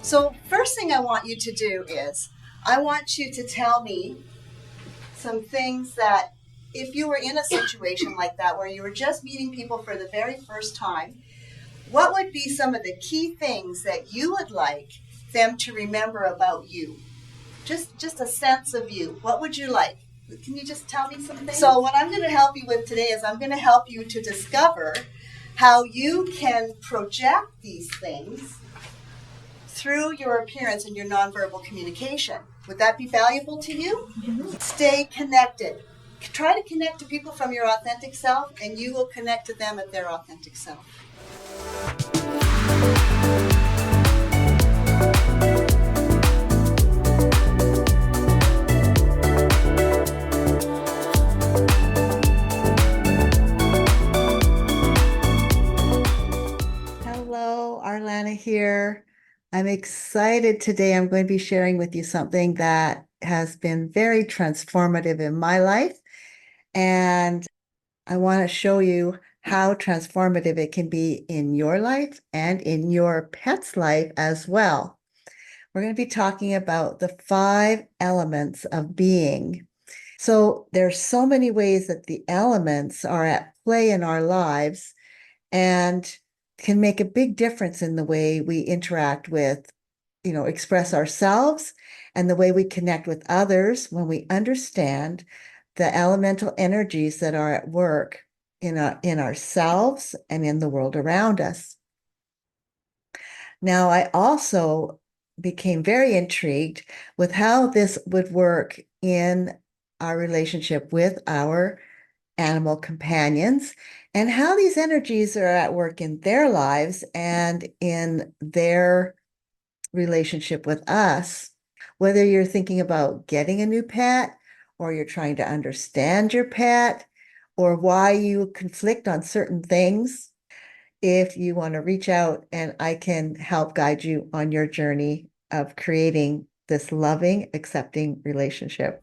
So first thing I want you to do is I want you to tell me some things that if you were in a situation like that where you were just meeting people for the very first time, what would be some of the key things that you would like them to remember about you? Just a sense of you. What would you like? Can you just tell me something? So what I'm going to help you with today is I'm going to help you to discover how you can project these things through your appearance and your nonverbal communication. Would that be valuable to you? Mm-hmm. Stay connected. Try to connect to people from your authentic self, and you will connect to them at their authentic self. Hello, Arlana here. I'm excited today. I'm going to be sharing with you something that has been very transformative in my life. And I want to show you how transformative it can be in your life and in your pet's life as well. We're going to be talking about the 5 elements of being. So there's so many ways that the elements are at play in our lives and can make a big difference in the way we interact with, express ourselves and the way we connect with others when we understand the elemental energies that are at work in ourselves and in the world around us. Now, I also became very intrigued with how this would work in our relationship with our animal companions and how these energies are at work in their lives and in their relationship with us. Whether you're thinking about getting a new pet, or you're trying to understand your pet, or why you conflict on certain things, if you want to reach out and I can help guide you on your journey of creating this loving, accepting relationship.